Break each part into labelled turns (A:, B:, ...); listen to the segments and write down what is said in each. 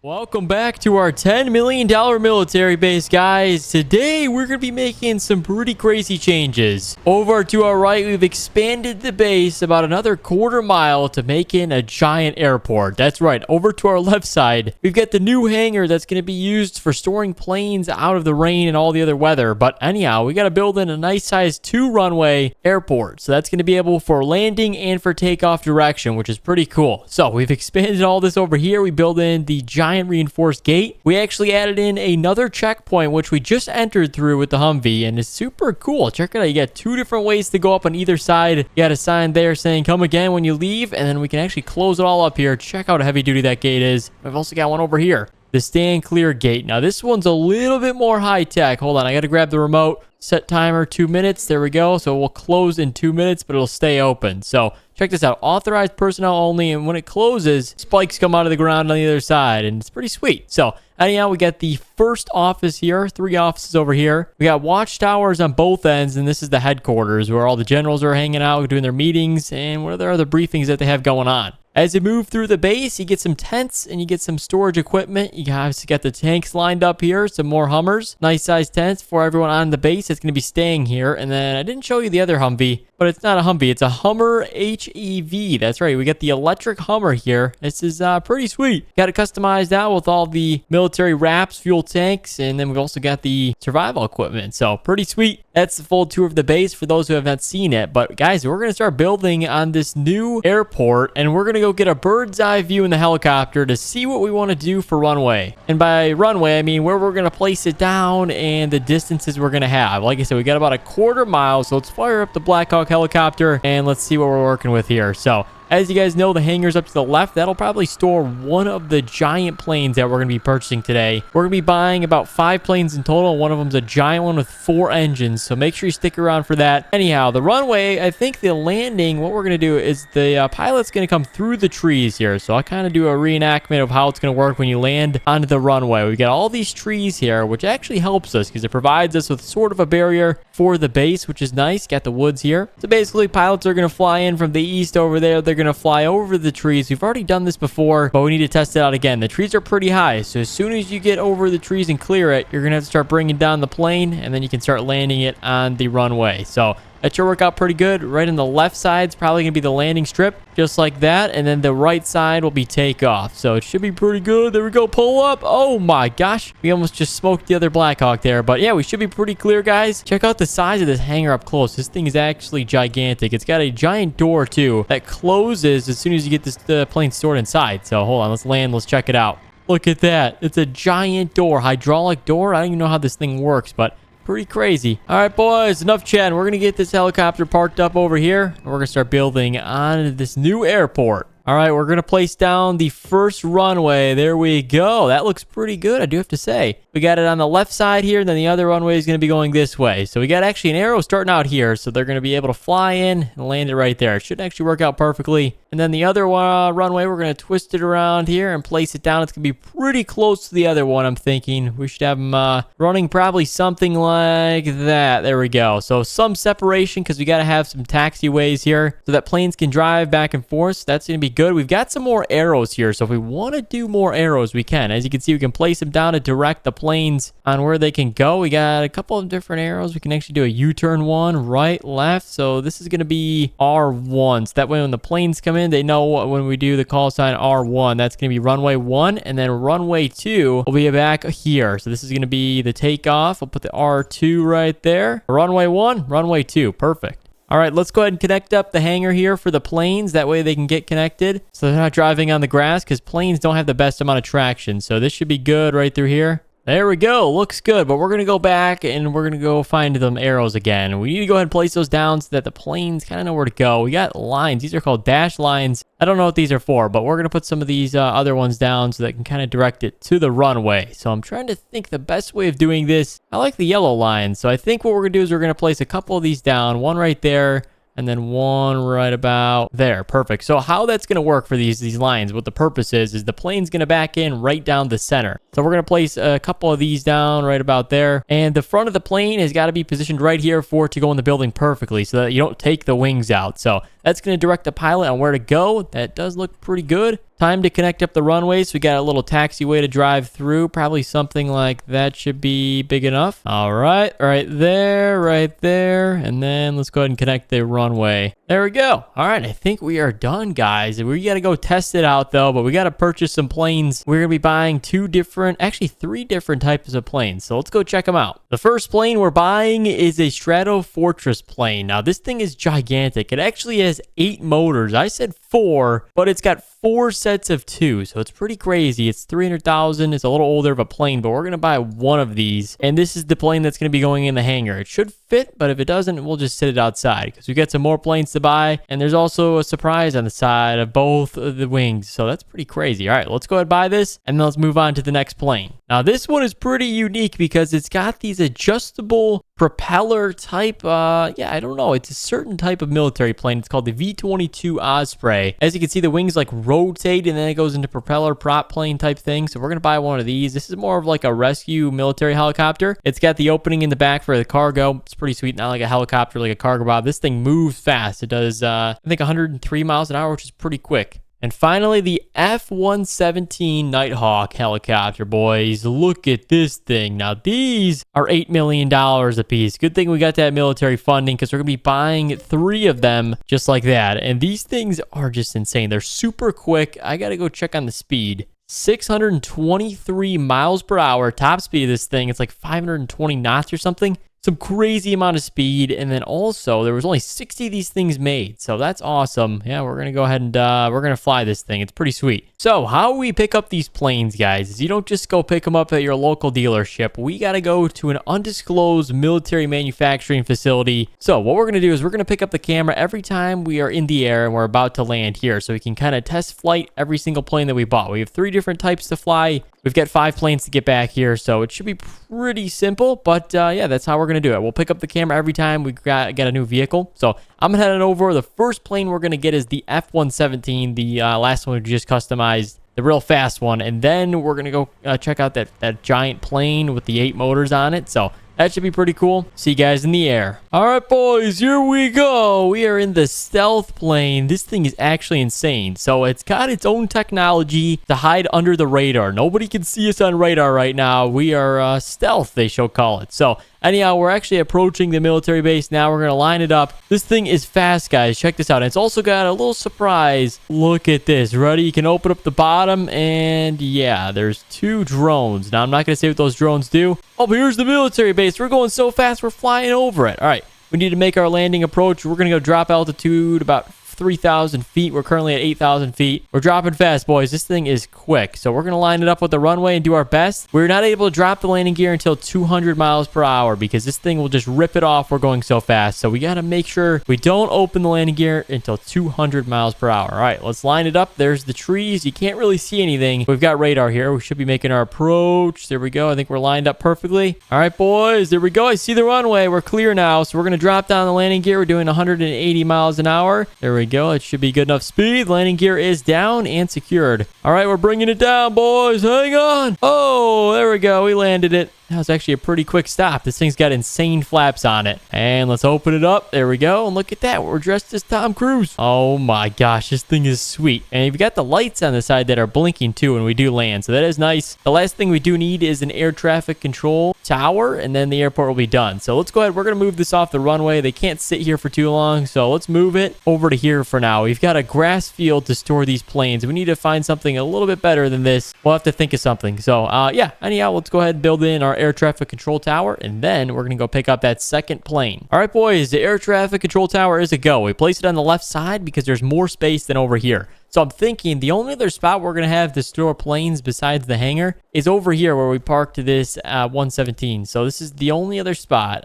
A: Welcome back to our $10 million military base, guys. Today, we're going to be making some pretty crazy changes. Over to our right, we've expanded the base about another quarter mile to make it a giant airport. That's right. Over to our left side, we've got the new hangar that's going to be used for storing planes out of the rain and all the other weather. But anyhow, we got to build in a nice size 2-runway airport. So that's going to be able for landing and for takeoff direction, which is pretty cool. So we've expanded all this over here. We build in the giant reinforced gate. We actually added in another checkpoint, which we just entered through with the Humvee, and it's super cool. Check it out. You got 2 different ways to go up on either side. You got a sign there saying come again when you leave, and then we can actually close it all up here. Check out how heavy duty that gate is. We've also got one over here, the stand clear gate. Now this one's a little bit more high tech. Hold on, I got to grab the remote. Set timer 2 minutes. There we go. So we'll close in 2 minutes, but it'll stay open. So check this out. Authorized personnel only. And when it closes, spikes come out of the ground on the other side. And it's pretty sweet. So anyhow, we got the first office here. 3 offices over here. We got watchtowers on both ends. And this is the headquarters where all the generals are hanging out, doing their meetings, and what are their other briefings that they have going on. As you move through the base, you get some tents and you get some storage equipment. You guys got the tanks lined up here, some more Hummers. Nice size tents for everyone on the base that's going to be staying here. And then I didn't show you the other Humvee, but it's not a Humvee. It's a Hummer HEV. That's right. We got the electric Hummer here. This is pretty sweet. Got it customized out with all the military wraps, fuel tanks, and then we've also got the survival equipment. So pretty sweet. That's the full tour of the base for those who have not seen it. But guys, we're going to start building on this new airport, and we're going to go get a bird's eye view in the helicopter to see what we want to do for runway. And by runway, I mean where we're going to place it down and the distances we're going to have. Like I said, we got about a quarter mile. So let's fire up the Black Hawk helicopter and let's see what we're working with here. So as you guys know, the hangar's up to the left. That'll probably store one of the giant planes that we're going to be purchasing today. We're going to be buying about 5 planes in total. One of them's a giant one with 4 engines. So make sure you stick around for that. Anyhow, the runway, I think the landing, what we're going to do is the pilot's going to come through the trees here. So I'll kind of do a reenactment of how it's going to work when you land onto the runway. We got all these trees here, which actually helps us because it provides us with sort of a barrier for the base, which is nice. Got the woods here. So basically, pilots are going to fly in from the east over there. They're going to fly over the trees. We've already done this before, but we need to test it out again. The trees are pretty high, so as soon as you get over the trees and clear it, you're gonna have to start bringing down the plane, and then you can start landing it on the runway. So that should work out pretty good. Right on the left side is probably gonna be the landing strip, just like that, and then the right side will be takeoff. So it should be pretty good. There we go. Pull up. Oh my gosh, we almost just smoked the other Black Hawk there, but yeah, we should be pretty clear, guys. Check out the size of this hangar up close. This thing is actually gigantic. It's got a giant door too that closes as soon as you get this plane stored inside. So hold on, let's land. Let's check it out. Look at that. It's a giant door, hydraulic door. I don't even know how this thing works, but pretty crazy. All right, boys, enough chatting. We're going to get this helicopter parked up over here, and we're going to start building on this new airport. All right, we're going to place down the first runway. There we go. That looks pretty good, I do have to say. We got it on the left side here, and then the other runway is going to be going this way. So we got actually an arrow starting out here, so they're going to be able to fly in and land it right there. It should actually work out perfectly. And then the other runway, we're going to twist it around here and place it down. It's going to be pretty close to the other one, I'm thinking. We should have them running probably something like that. There we go. So some separation because we got to have some taxiways here so that planes can drive back and forth. So that's going to be good. We've got some more arrows here, so if we want to do more arrows, we can. As you can see, we can place them down to direct the planes on where they can go. We got a couple of different arrows. We can actually do a U-turn one, right, left. So this is going to be R1. So that way when the planes come in, they know when we do the call sign R1, that's going to be runway 1, and then runway 2 will be back here. So this is going to be the takeoff. I'll put the R2 right there. Runway 1, runway 2. Perfect. All right, let's go ahead and connect up the hangar here for the planes. That way they can get connected so they're not driving on the grass because planes don't have the best amount of traction. So this should be good right through here. There we go. Looks good. But we're going to go back and we're going to go find them arrows again. We need to go ahead and place those down so that the planes kind of know where to go. We got lines. These are called dash lines. I don't know what these are for, but we're going to put some of these other ones down so that can kind of direct it to the runway. So I'm trying to think the best way of doing this. I like the yellow lines. So I think what we're going to do is we're going to place a couple of these down. One right there. And then one right about there. Perfect. So how that's going to work for these lines, what the purpose is the plane's going to back in right down the center. So we're going to place a couple of these down right about there. And the front of the plane has got to be positioned right here for it to go in the building perfectly so that you don't take the wings out. So that's going to direct the pilot on where to go. That does look pretty good. Time to connect up the runway. So we got a little taxiway to drive through. Probably something like that should be big enough. All right. Right there. And then let's go ahead and connect the runway. There we go. All right. I think we are done, guys. We got to go test it out, though. But we got to purchase some planes. We're going to be buying three different types of planes. So let's go check them out. The first plane we're buying is a Strato Fortress plane. Now, this thing is gigantic. It actually has 8 motors. I said 4, but it's got 4 sets of 2, so it's pretty crazy. It's 300,000. It's a little older of a plane, but we're going to buy one of these, and this is the plane that's going to be going in the hangar. It should fit, but if it doesn't, we'll just sit it outside because we got some more planes to buy, and there's also a surprise on the side of both of the wings, so that's pretty crazy. All right, let's go ahead and buy this, and then let's move on to the next plane. Now, this one is pretty unique because it's got these adjustable propeller type, I don't know. It's a certain type of military plane. It's called the V-22 Osprey. As you can see, the wings like rotate and then it goes into propeller prop plane type thing. So we're going to buy one of these. This is more of like a rescue military helicopter. It's got the opening in the back for the cargo. It's pretty sweet. Not like a helicopter, like a cargo bob. This thing moves fast. It does, I think 103 miles an hour, which is pretty quick. And finally, the F-117 Nighthawk helicopter, boys. Look at this thing. Now, these are $8 million a piece. Good thing we got that military funding because we're going to be buying 3 of them just like that. And these things are just insane. They're super quick. I got to go check on the speed. 623 miles per hour. Top speed of this thing, it's like 520 knots or something. Some crazy amount of speed, and then also there was only 60 of these things made, so that's awesome. Yeah, we're gonna go ahead and we're gonna fly this thing. It's pretty sweet. So how we pick up these planes, guys, is you don't just go pick them up at your local dealership. We gotta go to an undisclosed military manufacturing facility. So what we're gonna do is we're gonna pick up the camera every time we are in the air and we're about to land here, so we can kind of test flight every single plane that we bought. We have 3 different types to fly. We've got 5 planes to get back here, so it should be pretty simple. But yeah, that's how we're going to do it. We'll pick up the camera every time we get a new vehicle. So I'm going to head on over. The first plane we're going to get is the F-117, the last one we just customized, the real fast one. And then we're going to go check out that giant plane with the 8 motors on it. So that should be pretty cool. See you guys in the air. All right, boys, here we go. We are in the stealth plane. This thing is actually insane. So it's got its own technology to hide under the radar. Nobody can see us on radar right now. We are stealth, they shall call it. So anyhow, we're actually approaching the military base now. We're going to line it up. This thing is fast, guys. Check this out. It's also got a little surprise. Look at this. Ready? You can open up the bottom, and yeah, there's 2 drones. Now, I'm not going to say what those drones do. Oh, but here's the military base. We're going so fast, we're flying over it. All right, we need to make our landing approach. We're going to go drop altitude about 3,000 feet. We're currently at 8,000 feet. We're dropping fast, boys. This thing is quick. So we're going to line it up with the runway and do our best. We're not able to drop the landing gear until 200 miles per hour because this thing will just rip it off. We're going so fast. So we got to make sure we don't open the landing gear until 200 miles per hour. All right, let's line it up. There's the trees. You can't really see anything. We've got radar here. We should be making our approach. There we go. I think we're lined up perfectly. All right, boys. There we go. I see the runway. We're clear now. So we're going to drop down the landing gear. We're doing 180 miles an hour. There we go. It should be good enough speed. Landing gear is down and secured. All right, we're bringing it down, boys. Hang on. Oh, there we go. We landed it. That was actually a pretty quick stop. This thing's got insane flaps on it. And let's open it up. There we go. And look at that. We're dressed as Tom Cruise. Oh my gosh, this thing is sweet. And you've got the lights on the side that are blinking too when we do land. So that is nice. The last thing we do need is an air traffic control tower, and then the airport will be done. So let's go ahead. We're going to move this off the runway. They can't sit here for too long. So let's move it over to here for now. We've got a grass field to store these planes. We need to find something a little bit better than this. We'll have to think of something. So yeah, anyhow, let's go ahead and build in our air traffic control tower, and then we're going to go pick up that second plane. All right, boys, the air traffic control tower is a go. We place it on the left side because there's more space than over here. So I'm thinking the only other spot we're going to have to store planes besides the hangar is over here where we parked this 117. So this is the only other spot.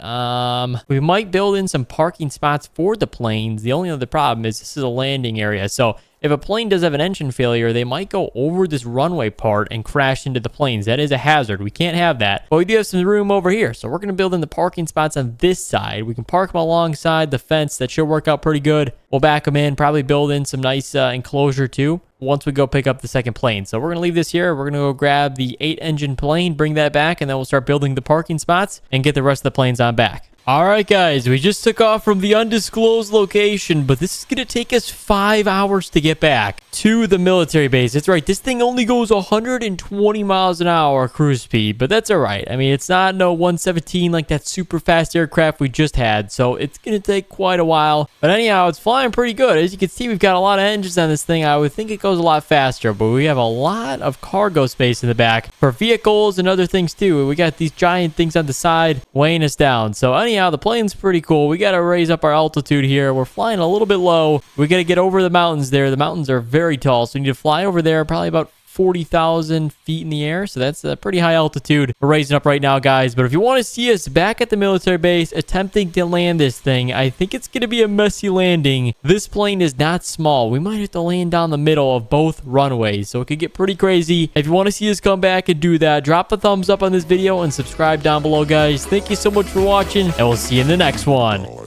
A: We might build in some parking spots for the planes. The only other problem is this is a landing area. So if a plane does have an engine failure, they might go over this runway part and crash into the planes. That is a hazard. We can't have that. But we do have some room over here. So we're going to build in the parking spots on this side. We can park them alongside the fence. That should work out pretty good. We'll back them in, probably build in some nice enclosure too once we go pick up the second plane. So we're going to leave this here. We're going to go grab the 8-engine plane, bring that back, and then we'll start building the parking spots and get the rest of the planes on back. All right, guys, we just took off from the undisclosed location, but this is going to take us 5 hours to get back. to the military base. That's right. This thing only goes 120 miles an hour cruise speed, but that's all right. I mean, it's not no 117 like that super fast aircraft we just had, so it's going to take quite a while. But anyhow, it's flying pretty good. As you can see, we've got a lot of engines on this thing. I would think it goes a lot faster, but we have a lot of cargo space in the back for vehicles and other things too. We got these giant things on the side weighing us down. So anyhow, the plane's pretty cool. We got to raise up our altitude here. We're flying a little bit low. We got to get over the mountains there. The mountains are very tall, so we need to fly over there probably about 40,000 feet in the air. So that's a pretty high altitude we're raising up right now, guys. But if you want to see us back at the military base attempting to land this thing, I think it's going to be a messy landing. This plane is not small. We might have to land down the middle of both runways, so it could get pretty crazy. If you want to see us come back and do that, drop a thumbs up on this video and subscribe down below, guys. Thank you so much for watching, and we'll see you in the next one.